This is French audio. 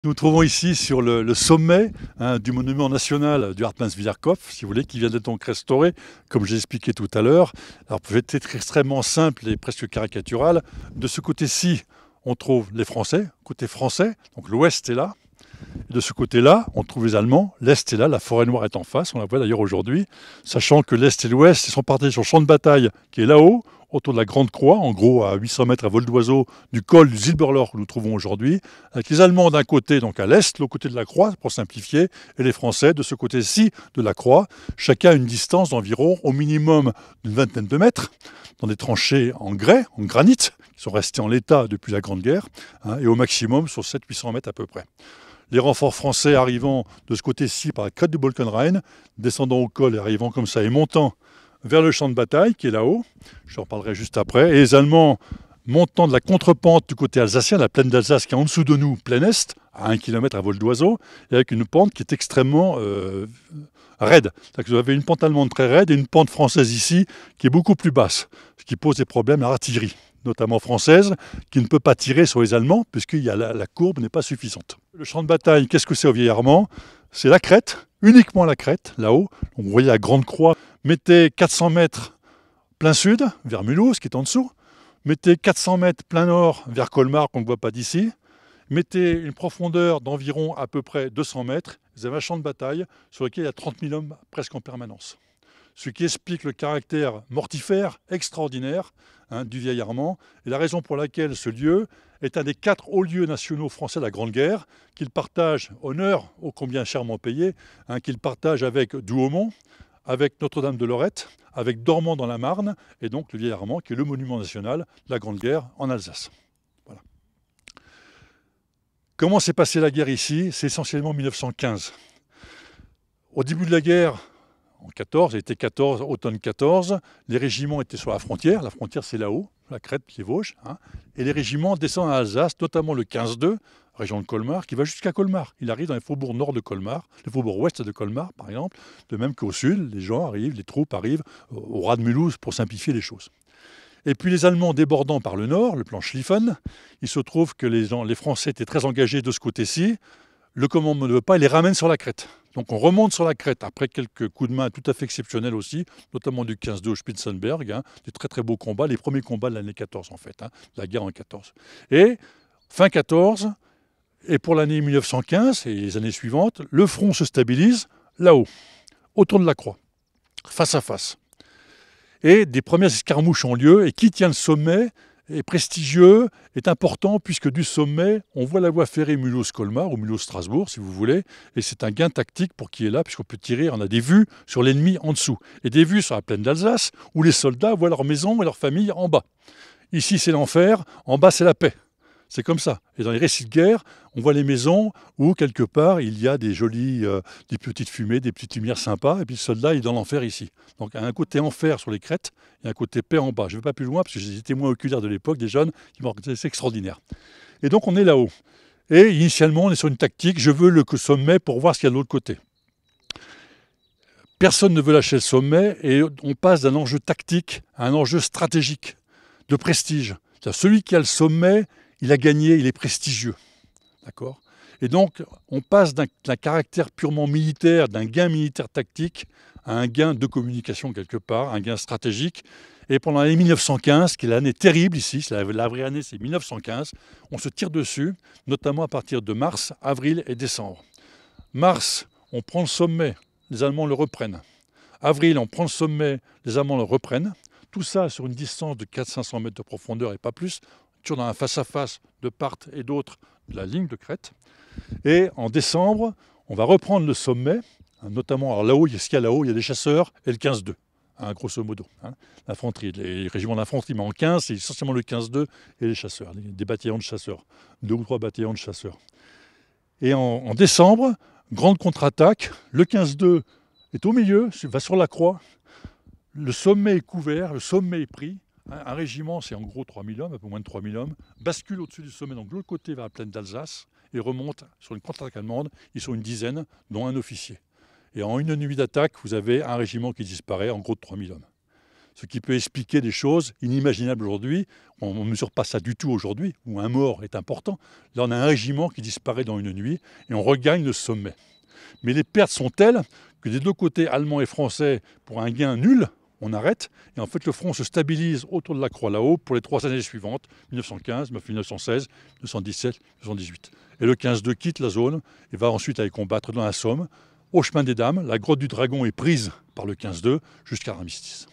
Nous nous trouvons ici sur le sommet du monument national du Hartmannswillerkopf, si vous voulez, qui vient d'être donc restauré, comme j'ai expliqué tout à l'heure. Alors, pour être extrêmement simple et presque caricatural, de ce côté-ci, on trouve les Français, côté français, donc l'ouest est là. Et de ce côté-là, on trouve les Allemands, l'est est là, la forêt noire est en face, on la voit d'ailleurs aujourd'hui, sachant que l'est et l'ouest, ils sont partagés sur le champ de bataille qui est là-haut, autour de la Grande Croix, en gros à 800 mètres à vol d'oiseau du col du Zilberloch que nous trouvons aujourd'hui, avec les Allemands d'un côté, donc à l'est, l'autre côté de la croix, pour simplifier, et les Français de ce côté-ci de la croix, chacun à une distance d'environ au minimum d'une vingtaine de mètres, dans des tranchées en grès, en granit, qui sont restées en l'état depuis la Grande Guerre, et au maximum sur 700-800 mètres à peu près. Les renforts français arrivant de ce côté-ci par la crête du Bolkenrein, descendant au col et arrivant comme ça et montant vers le champ de bataille qui est là-haut, je en parlerai juste après, et les Allemands montant de la contrepente du côté alsacien, la plaine d'Alsace qui est en dessous de nous, plein est, à 1 km à vol d'oiseau, et avec une pente qui est extrêmement raide. C'est-à-dire que vous avez une pente allemande très raide et une pente française ici qui est beaucoup plus basse, ce qui pose des problèmes à l'artillerie, notamment française, qui ne peut pas tirer sur les Allemands puisque la courbe n'est pas suffisante. Le champ de bataille, qu'est-ce que c'est au Vieil-Armand? C'est la crête, uniquement la crête, là-haut. Donc vous voyez la Grande Croix. Mettez 400 mètres plein sud, vers Mulhouse, qui est en dessous. Mettez 400 mètres plein nord, vers Colmar, qu'on ne voit pas d'ici. Mettez une profondeur d'environ à peu près 200 mètres. Vous avez un champ de bataille sur lequel il y a 30 000 hommes presque en permanence. Ce qui explique le caractère mortifère extraordinaire du Vieil-Armand et la raison pour laquelle ce lieu est un des 4 hauts lieux nationaux français de la Grande Guerre, qu'il partage, honneur ô combien chèrement payé, qu'il partage avec Douaumont, avec Notre-Dame de Lorette, avec Dormans dans la Marne, et donc le Vieil-Armand qui est le monument national de la Grande Guerre en Alsace. Voilà. Comment s'est passée la guerre ici? C'est essentiellement 1915. Au début de la guerre, en 14, il était 14, automne 14, les régiments étaient sur la frontière c'est là-haut, la crête qui est Vosges, et les régiments descendent en Alsace, notamment le 15-2, région de Colmar, qui va jusqu'à Colmar. Il arrive dans les faubourgs nord de Colmar, les faubourgs ouest de Colmar par exemple, de même qu'au sud, les gens arrivent, les troupes arrivent au ras de Mulhouse pour simplifier les choses. Et puis les Allemands débordant par le nord, le plan Schlieffen, il se trouve que les Français étaient très engagés de ce côté-ci, le commandement ne veut pas, il les ramène sur la crête. Donc on remonte sur la crête, après quelques coups de main tout à fait exceptionnels aussi, notamment du 15-2 au Spitzenberg, des très très beaux combats, les premiers combats de l'année 14 en fait, la guerre en 14. Et fin 14, et pour l'année 1915 et les années suivantes, le front se stabilise là-haut, autour de la croix, face à face. Et des premières escarmouches ont lieu, et qui tient le sommet est prestigieux, est important, puisque du sommet, on voit la voie ferrée Mulhouse-Colmar, ou Mulhouse-Strasbourg, si vous voulez, et c'est un gain tactique pour qui est là, puisqu'on peut tirer, on a des vues sur l'ennemi en dessous, et des vues sur la plaine d'Alsace, où les soldats voient leur maison et leur famille en bas. Ici, c'est l'enfer, en bas, c'est la paix. C'est comme ça. Et dans les récits de guerre, on voit les maisons où, quelque part, il y a des petites fumées, des petites lumières sympas, et puis le soldat, il est dans l'enfer ici. Donc, il y a un côté enfer sur les crêtes, et un côté paix en bas. Je ne vais pas plus loin, parce que j'ai des témoins oculaires de l'époque, des jeunes, qui m'ont raconté, c'est extraordinaire. Et donc, on est là-haut. Et initialement, on est sur une tactique, je veux le sommet pour voir ce qu'il y a de l'autre côté. Personne ne veut lâcher le sommet, et on passe d'un enjeu tactique à un enjeu stratégique, de prestige. C'est-à-dire, celui qui a le sommet, il a gagné, il est prestigieux. D'accord ? Et donc, on passe d'un caractère purement militaire, d'un gain militaire tactique, à un gain de communication quelque part, un gain stratégique. Et pendant l'année 1915, qui est l'année terrible ici, la vraie année c'est 1915, on se tire dessus, notamment à partir de mars, avril et décembre. Mars, on prend le sommet, les Allemands le reprennent. Avril, on prend le sommet, les Allemands le reprennent. Tout ça sur une distance de 400-500 mètres de profondeur et pas plus, toujours dans un face-à-face de part et d'autre de la ligne de crête. Et en décembre, on va reprendre le sommet, notamment alors là-haut, ce qu'il y a là-haut, il y a des chasseurs et le 15-2, grosso modo. L'infanterie, les régiments d'infanterie, mais en 15, c'est essentiellement le 15-2 et les chasseurs, des bataillons de chasseurs, 2 ou 3 bataillons de chasseurs. Et en décembre, grande contre-attaque, le 15-2 est au milieu, va sur la croix, le sommet est couvert, le sommet est pris. Un régiment, c'est en gros 3000 hommes, un peu moins de 3000 hommes, bascule au-dessus du sommet, donc de l'autre côté vers la plaine d'Alsace, et remonte sur une contre-attaque allemande. Ils sont une dizaine, dont un officier. Et en une nuit d'attaque, vous avez un régiment qui disparaît, en gros de 3000 hommes. ce qui peut expliquer des choses inimaginables aujourd'hui. On ne mesure pas ça du tout aujourd'hui, où un mort est important. Là, on a un régiment qui disparaît dans une nuit et on regagne le sommet. Mais les pertes sont telles que des deux côtés, allemands et français, pour un gain nul, on arrête. Et en fait, le front se stabilise autour de la croix là-haut pour les 3 années suivantes, 1915, 1916, 1917, 1918. Et le 15-2 quitte la zone et va ensuite aller combattre dans la Somme. Au chemin des Dames, la grotte du Dragon est prise par le 15-2 jusqu'à l'armistice.